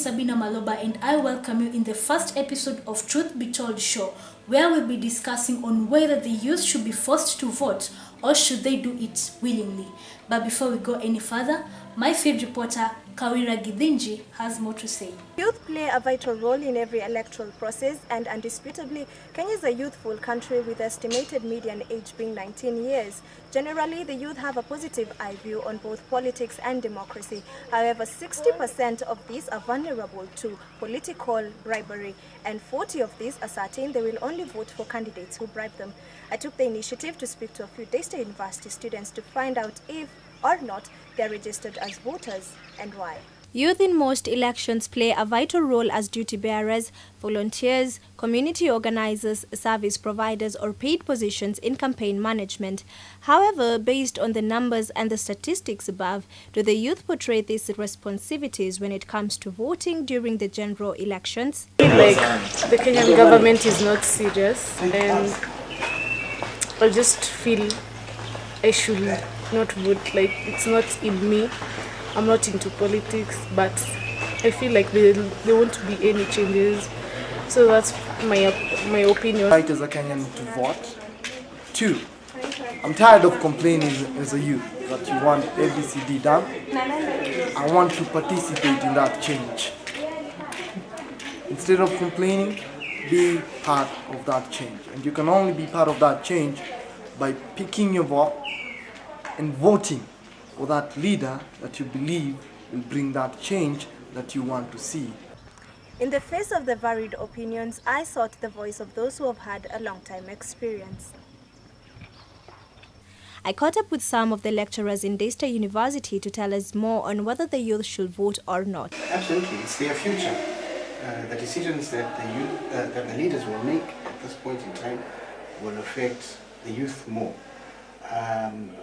is Sabina Maloba and I welcome you in the first episode of Truth Be Told show, where we'll be discussing on whether the youth should be forced to vote or should they do it willingly. But before we go any further, my field reporter Kawira Gidinji has more to say. Youth play a vital role in every electoral process, and undisputably, Kenya is a youthful country with estimated median age being 19 years. Generally, the youth have a positive eye view on both politics and democracy. However, 60% of these are vulnerable to political bribery, and 40 of these are certain they will only vote for candidates who bribe them. I took the initiative to speak to a few Tbt University students to find out if or not they are registered as voters and why. Youth in most elections play a vital role as duty bearers, volunteers, community organizers, service providers, or paid positions in campaign management. However, based on the numbers and the statistics above, do the youth portray these responsibilities when it comes to voting during the general elections? Like the Kenyan government is not serious, and I just feel I should not vote. Like, it's not in me. I'm not into politics, but I feel like there won't be any changes. So that's my opinion. Right as a Kenyan to vote. 2, I'm tired of complaining as a youth that you want ABCD done. I want to participate in that change. Instead of complaining, be part of that change. And you can only be part of that change by picking your vote and voting for that leader that you believe will bring that change that you want to see. In the face of the varied opinions, I sought the voice of those who have had a long time experience. I caught up with some of the lecturers in Tbt University to tell us more on whether the youth should vote or not. Absolutely, it's their future. The decisions that the youth, that the leaders will make at this point in time will affect the youth more.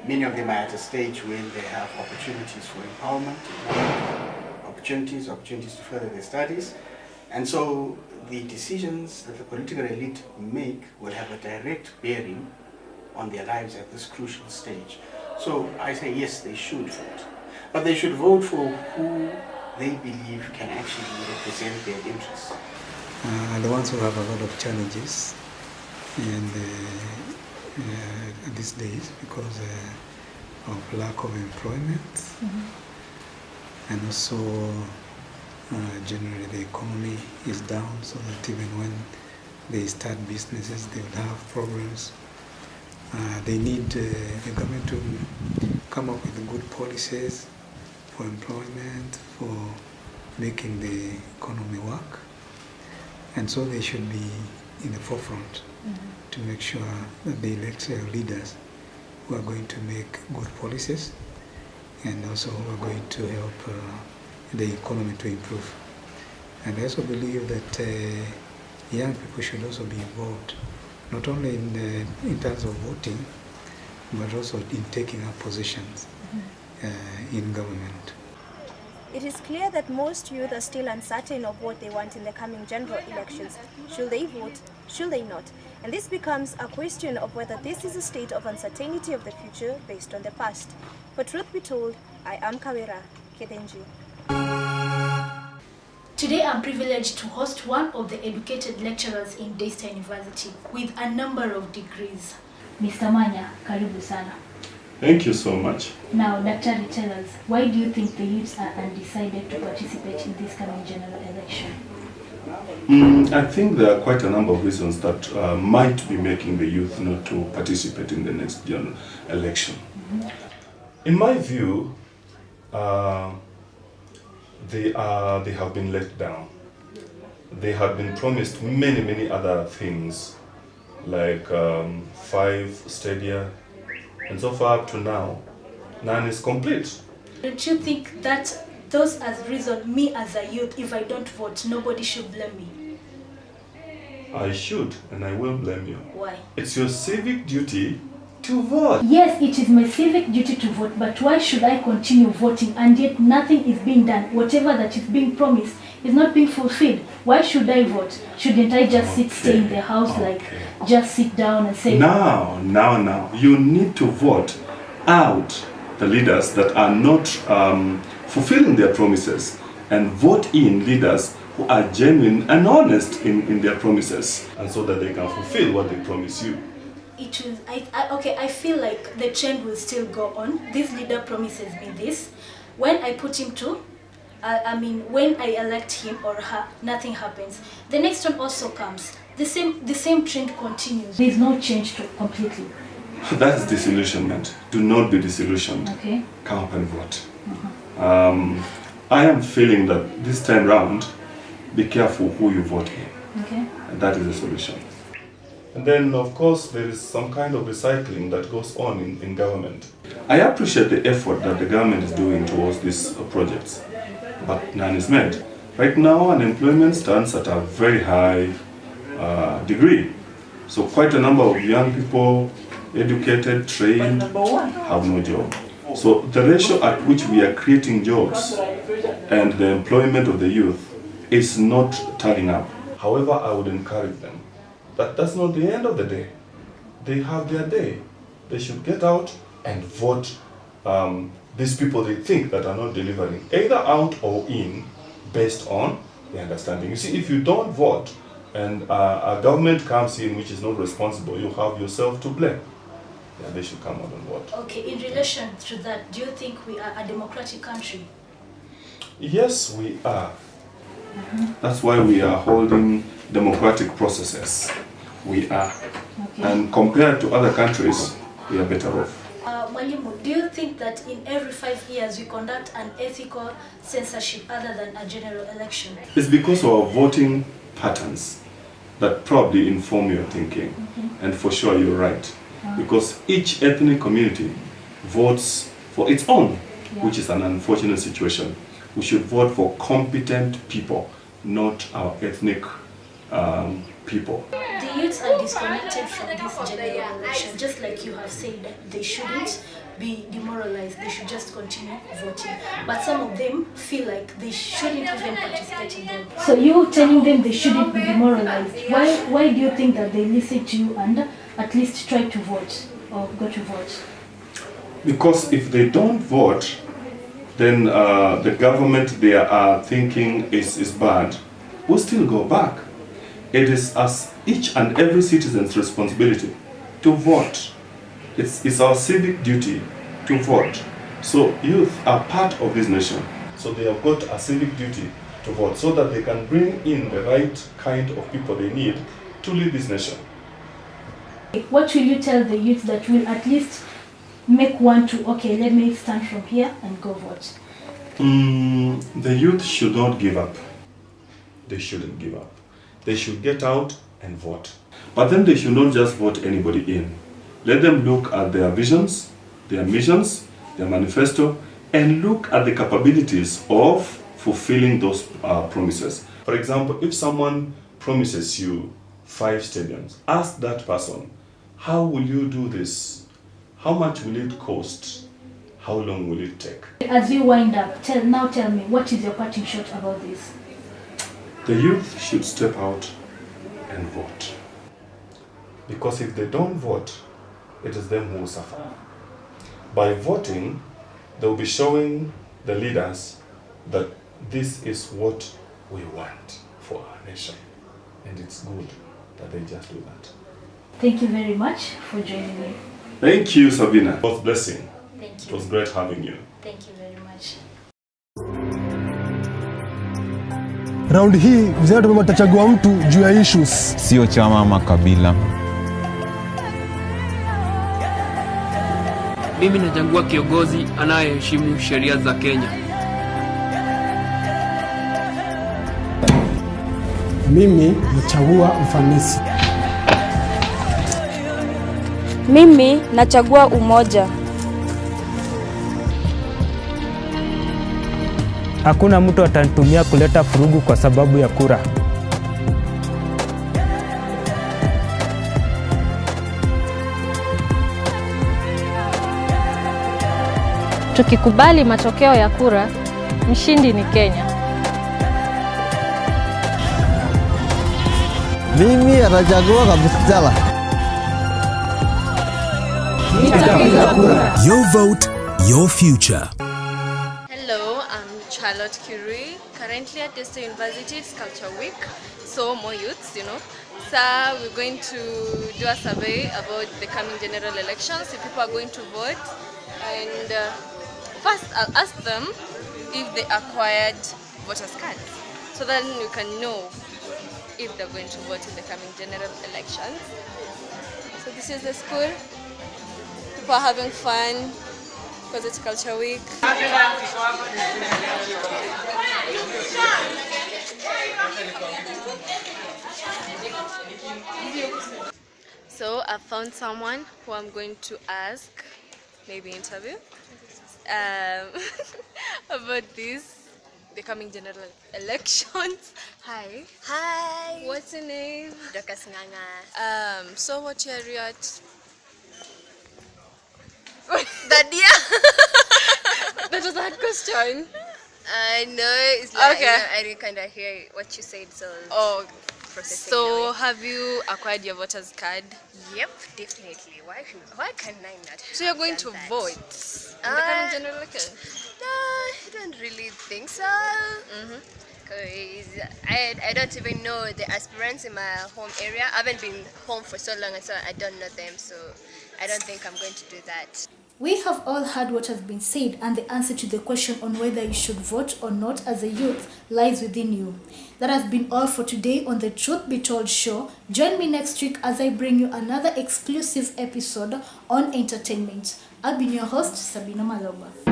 Many of them are at a stage when they have opportunities for empowerment, opportunities to further their studies. And so the decisions that the political elite make will have a direct bearing on their lives at this crucial stage. So I say yes, they should vote. But they should vote for who they believe can actually represent their interests. The ones who have a lot of challenges and these days because of lack of employment, and also generally the economy is down, so that even when they start businesses they will have problems. They need the government to come up with good policies for employment, for making the economy work, and so they should be in the forefront to make sure that they elect leaders who are going to make good policies and also who are going to help the economy to improve. And I also believe that young people should also be involved, not only in terms of voting, but also in taking up positions in government. It is clear that most youth are still uncertain of what they want in the coming general elections. Should they vote? Should they not? And this becomes a question of whether this is a state of uncertainty of the future based on the past. For Truth Be Told, I am Kawira Gidinji. Today I'm privileged to host one of the educated lecturers in Tbt University with a number of degrees. Mr. Manya, karibu sana. Thank you so much. Now, Daktari, tell us, why do you think the youths are undecided to participate in this coming general election? I think there are quite a number of reasons that might be making the youth not to participate in the next general election. In my view, they have been let down. They have been promised many other things, like 5 stadia, and so far up to now, none is complete. Don't you think that those as reason, me as a youth, if I don't vote, nobody should blame me? I should, and I will blame you. Why? It's your civic duty to vote. Yes, it is my civic duty to vote, but why should I continue voting and yet nothing is being done? Whatever that is being promised is not being fulfilled. Why should I vote? Shouldn't I just stay in the house, like just sit down and say... Now, you need to vote out the leaders that are not fulfilling their promises. and vote in leaders who are genuine and honest in their promises, and so that they can fulfill what they promise you. It will. I feel like the trend will still go on. This leader promises me this. When I put him to, when I elect him or her, nothing happens. The next one also comes. The same trend continues. There's no change completely. That's disillusionment. Do not be disillusioned. Okay. Come up and vote. I am feeling that this time round, be careful who you vote in. Okay. And that is the solution. And then, of course, there is some kind of recycling that goes on in government. I appreciate the effort that the government is doing towards these projects, but none is made. Right now, unemployment stands at a very high degree. So quite a number of young people, educated, trained, have no job. So the ratio at which we are creating jobs and the employment of the youth is not tallying up. However, I would encourage them. That's not the end of the day. They have their day. They should get out and vote these people they think that are not delivering, either out or in, based on the understanding. You see, if you don't vote and a government comes in which is not responsible, you have yourself to blame. Yeah, they should come out and vote. Okay, in relation to that, do you think we are a democratic country? Yes, we are. That's why we are holding democratic processes. We are. Okay. And compared to other countries, we are better off. Mwalimu, do you think that in every 5 years we conduct an ethical censorship other than a general election? It's because of our voting patterns that probably inform your thinking. And for sure, you're right. Because each ethnic community votes for its own, which is an unfortunate situation. We should vote for competent people, not our ethnic people. The youths are disconnected from this general election, just like you have said, they shouldn't be demoralized, they should just continue voting. But some of them feel like they shouldn't even participate in them. So you telling them they shouldn't be demoralized, why do you think that they listen to you and at least try to vote or go to vote? Because if they don't vote, then the government they are thinking is bad, will still go back. It is as each and every citizen's responsibility to vote. It's our civic duty to vote. So youth are part of this nation. So they have got a civic duty to vote so that they can bring in the right kind of people they need to lead this nation. What will you tell the youth that will at least make one to, okay, let me stand from here and go vote? The youth should not give up. They shouldn't give up. They should get out and vote. But then they should not just vote anybody in. Let them look at their visions, their missions, their manifesto, and look at the capabilities of fulfilling those promises. For example, if someone promises you 5 stadiums, ask that person, how will you do this? How much will it cost? How long will it take? As you wind up, tell me, what is your parting shot about this? The youth should step out and vote. Because if they don't vote, it is them who will suffer. By voting, they will be showing the leaders that this is what we want for our nation. And it's good that they just do that. Thank you very much for joining me. Thank you, Sabina. God's blessing. Thank you. It was great having you. Thank you very much. Raundi hii vijana tumechagua mtu juu ya issues, sio chama ama kabila. Mimi nachagua kiongozi anayeheshimu sheria za Kenya. Mimi nachagua ufanisi. Mimi nachagua umoja. Hakuna mtu atanitumia kuleta furugu kwa sababu ya kura. Tukikubali matokeo ya kura, mshindi ni Kenya. Mimi nachagua kabisa. Your vote, your future. Hello, I'm Charlotte Curie. Currently at Tbt University, it's Culture Week, so more youths, you know. So we're going to do a survey about the coming general elections, if people are going to vote. And first I'll ask them if they acquired voters' cards, so then we can know if they're going to vote in the coming general elections. So this is the school. People are having fun because it's Culture Week. So I found someone who I'm going to ask, maybe interview, about the coming general elections. Hi. Hi. What's your name? Dorcas Nganga. So what year are you at? Dadia. That was a hard question. I know, it's like, okay. You know, I didn't kind of hear what you said, so... Oh, processing so have you acquired your voter's card? Yep, definitely. Why can I not? So you're going to vote in the coming general election? No, I don't really think so. Because I don't even know the aspirants in my home area. I haven't been home for so long, and so I don't know them, so I don't think I'm going to do that. We have all heard what has been said, and the answer to the question on whether you should vote or not as a youth lies within you. That has been all for today on the Truth Be Told show. Join me next week as I bring you another exclusive episode on entertainment. I've been your host, Sabina Maloba.